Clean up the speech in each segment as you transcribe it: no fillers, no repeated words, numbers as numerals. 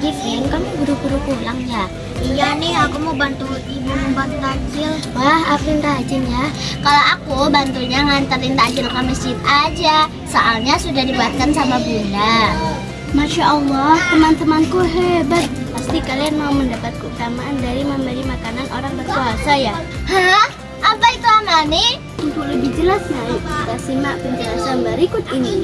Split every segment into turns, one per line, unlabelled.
Jifin, kamu buru-buru pulang ya?
Iya nih, aku mau bantu ibu membuat takjil.
Wah, Afrin rajin ya.
Kalau aku bantunya nganterin takjil ke masjid aja, soalnya sudah dibuatkan sama bunda.
Masya Allah, teman-temanku hebat. Pasti kalian mau mendapat keutamaan dari memberi makanan orang berpuasa ya?
Hah? Apa itu Amani?
Untuk lebih jelasnya, yuk kita simak penjelasan berikut ini.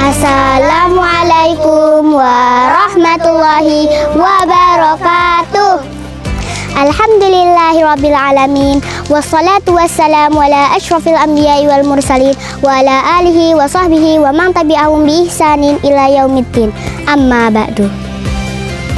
Assalamualaikum warahmatullahi wabarakatuh. Alhamdulillahirrabbilalamin. Wassalatu wassalamu ala ashrafil anbiya'i wal mursalin wa ala alihi wa sahbihi wa man tabi'ahum bi ihsanin ila yaumiddin. Amma ba'du.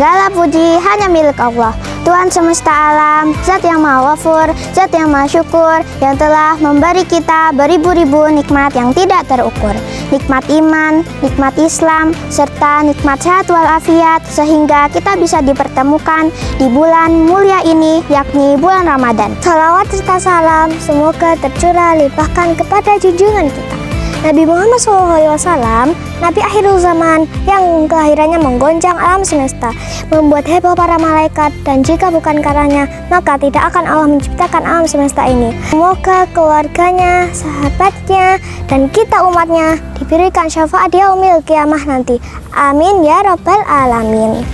Segala puji hanya milik Allah, Tuhan semesta alam, Zat yang maha ghafur, Zat yang maha syukur, yang telah memberi kita beribu-ribu nikmat yang tidak terukur. Nikmat iman, nikmat Islam, serta nikmat sehat walafiat, sehingga kita bisa dipertemukan di bulan mulia ini, yakni bulan Ramadan. Salawat serta salam semoga tercurah limpahkan kepada junjungan kita, Nabi Muhammad SAW, Nabi akhirul zaman yang kelahirannya menggoncang alam semesta, membuat heboh para malaikat, dan jika bukan karenanya, maka tidak akan Allah menciptakan alam semesta ini. Semoga keluarganya, sahabatnya, dan kita umatnya diberikan syafaat yaumil kiamah nanti. Amin ya rabbal alamin.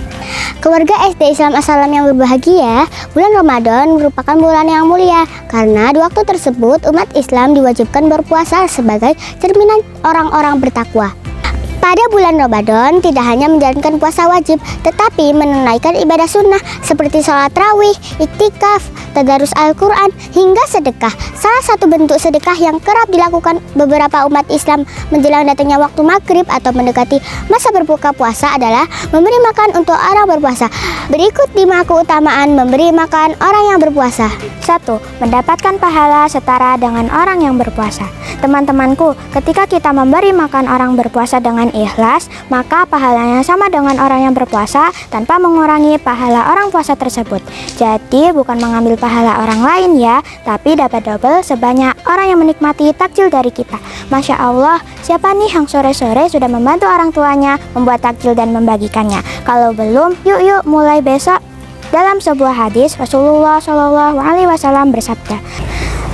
Keluarga SD Islam Assalam yang berbahagia, bulan Ramadan merupakan bulan yang mulia karena di waktu tersebut umat Islam diwajibkan berpuasa sebagai cerminan orang-orang bertakwa. Pada bulan Ramadan tidak hanya menjalankan puasa wajib, tetapi menunaikan ibadah sunnah seperti sholat rawih, iktikaf, tadarus Al-Quran, hingga sedekah. Salah satu bentuk sedekah yang kerap dilakukan beberapa umat Islam menjelang datangnya waktu maghrib atau mendekati masa berbuka puasa adalah memberi makan untuk orang berpuasa. Berikut 5 keutamaan memberi makan orang yang berpuasa. 1. Mendapatkan pahala setara dengan orang yang berpuasa. Teman-temanku, ketika kita memberi makan orang berpuasa dengan ikhlas, maka pahalanya sama dengan orang yang berpuasa tanpa mengurangi pahala orang puasa tersebut. Jadi bukan mengambil pahala orang lain ya, tapi dapat double sebanyak orang yang menikmati takjil dari kita. Masya Allah, siapa nih yang sore-sore sudah membantu orang tuanya membuat takjil dan membagikannya? Kalau belum, yuk mulai besok. Dalam sebuah hadis, Rasulullah SAW bersabda,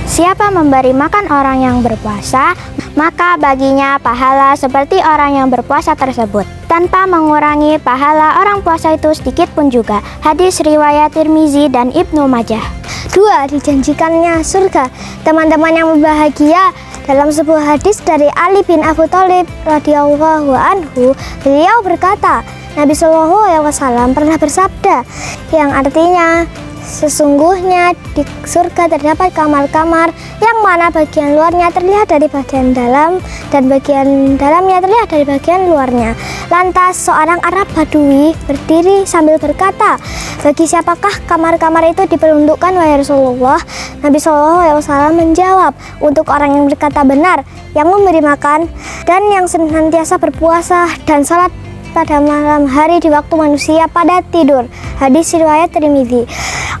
siapa memberi makan orang yang berpuasa, maka baginya pahala seperti orang yang berpuasa tersebut, tanpa mengurangi pahala orang puasa itu sedikit pun juga. Hadis riwayat Tirmizi dan Ibnu Majah. 2. Dijanjikannya surga. Teman-teman yang berbahagia, dalam sebuah hadis dari Ali bin Abu Thalib radhiyallahu anhu, beliau berkata, Nabi SAW pernah bersabda, yang artinya, sesungguhnya di surga terdapat kamar-kamar yang mana bagian luarnya terlihat dari bagian dalam dan bagian dalamnya terlihat dari bagian luarnya. Lantas seorang Arab Badui berdiri sambil berkata, bagi siapakah kamar-kamar itu diperuntukkan wahai Rasulullah? Nabi SAW menjawab, untuk orang yang berkata benar, yang memberi makan, dan yang senantiasa berpuasa dan salat pada malam hari di waktu manusia pada tidur. Hadis riwayat Tirmizi.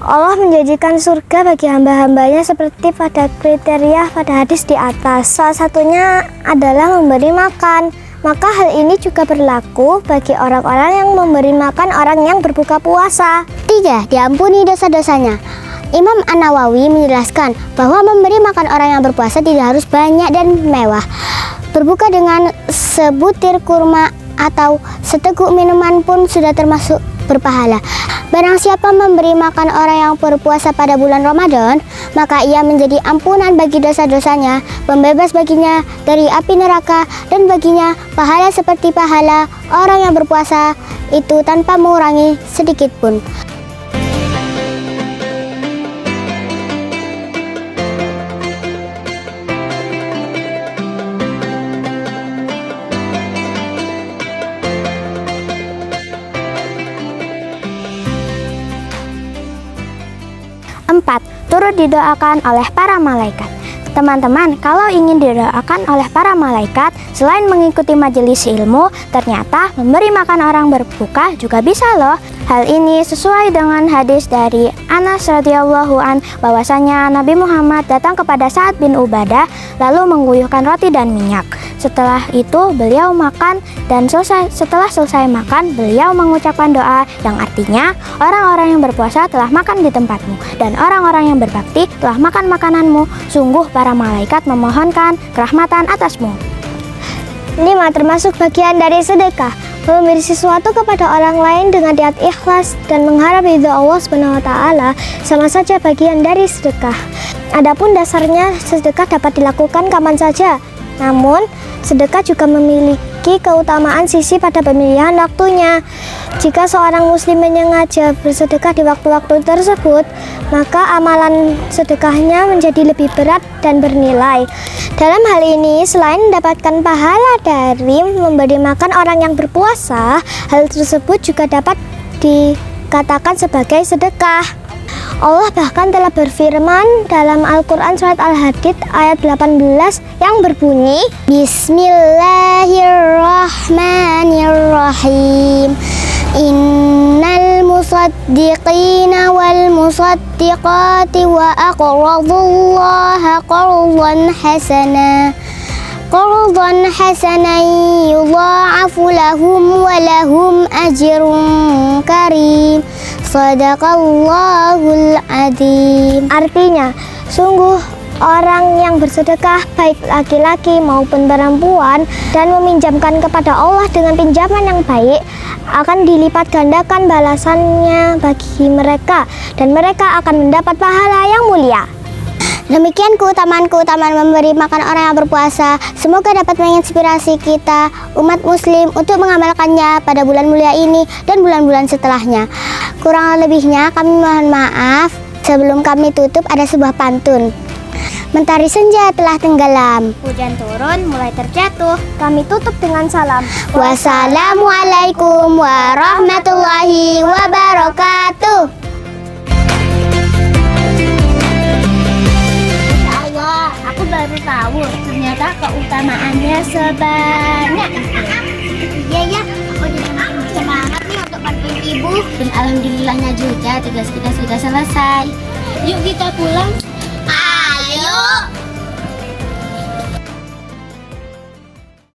Allah menjanjikan surga bagi hamba-hambanya seperti pada kriteria pada hadis di atas. Salah satunya adalah memberi makan. Maka hal ini juga berlaku bagi orang-orang yang memberi makan orang yang berbuka puasa. 3. Diampuni dosa-dosanya. Imam An-Nawawi menjelaskan bahwa memberi makan orang yang berpuasa tidak harus banyak dan mewah. Berbuka dengan sebutir kurma atau seteguk minuman pun sudah termasuk berpahala. Barang siapa memberi makan orang yang berpuasa pada bulan Ramadan, maka ia menjadi ampunan bagi dosa-dosanya, pembebas baginya dari api neraka, dan baginya pahala seperti pahala orang yang berpuasa itu tanpa mengurangi sedikit pun. Turut didoakan oleh para malaikat. Teman-teman, kalau ingin didoakan oleh para malaikat, selain mengikuti majelis ilmu, ternyata memberi makan orang berbuka juga bisa loh. Hal ini sesuai dengan hadis dari Anas radhiyallahu an bahwasanya Nabi Muhammad datang kepada Sa'ad bin Ubadah lalu mengguyurkan roti dan minyak. Setelah itu beliau makan dan setelah selesai makan beliau mengucapkan doa yang artinya orang-orang yang berpuasa telah makan di tempatmu dan orang-orang yang berbakti telah makan makananmu. Sungguh para malaikat memohonkan kerahmatan atasmu. 5. Termasuk bagian dari sedekah. Memberi sesuatu kepada orang lain dengan niat ikhlas dan mengharap ridho Allah SWT sama saja bagian dari sedekah. Adapun dasarnya sedekah dapat dilakukan kapan saja. Namun, sedekah juga memiliki keutamaan sisi pada pemilihan waktunya. Jika seorang muslim menyengaja bersedekah di waktu-waktu tersebut, maka amalan sedekahnya menjadi lebih berat dan bernilai. Dalam hal ini, selain mendapatkan pahala dari memberi makan orang yang berpuasa, hal tersebut juga dapat dikatakan sebagai sedekah. Allah bahkan telah berfirman dalam Al-Quran surat Al-Hadid ayat 18 yang berbunyi Bismillahirrahmanirrahim. Innal musaddiqina wal musaddiqati wa aqradullaha qardan hasanan yudha'afu lahum wa lahum ajrun karim. Shadaqallahul adzim. Artinya, sungguh orang yang bersedekah baik laki-laki maupun perempuan dan meminjamkan kepada Allah dengan pinjaman yang baik akan dilipat gandakan balasannya bagi mereka dan mereka akan mendapat pahala yang mulia. Demikian keutamaan-keutamaan memberi makan orang yang berpuasa. Semoga dapat menginspirasi kita umat muslim untuk mengamalkannya pada bulan mulia ini dan bulan-bulan setelahnya. Kurang lebihnya kami mohon maaf. Sebelum kami tutup ada sebuah pantun. Mentari senja telah tenggelam, hujan turun mulai terjatuh. Kami tutup dengan salam. Wassalamualaikum warahmatullahi wabarakatuh.
Aku baru tahu ternyata keutamaannya sebanyak itu. Iya ya, aku jadi makin semangat nih untuk bantuin ibu. Dan alhamdulillahnya juga tugas kita sudah selesai. Yuk kita pulang.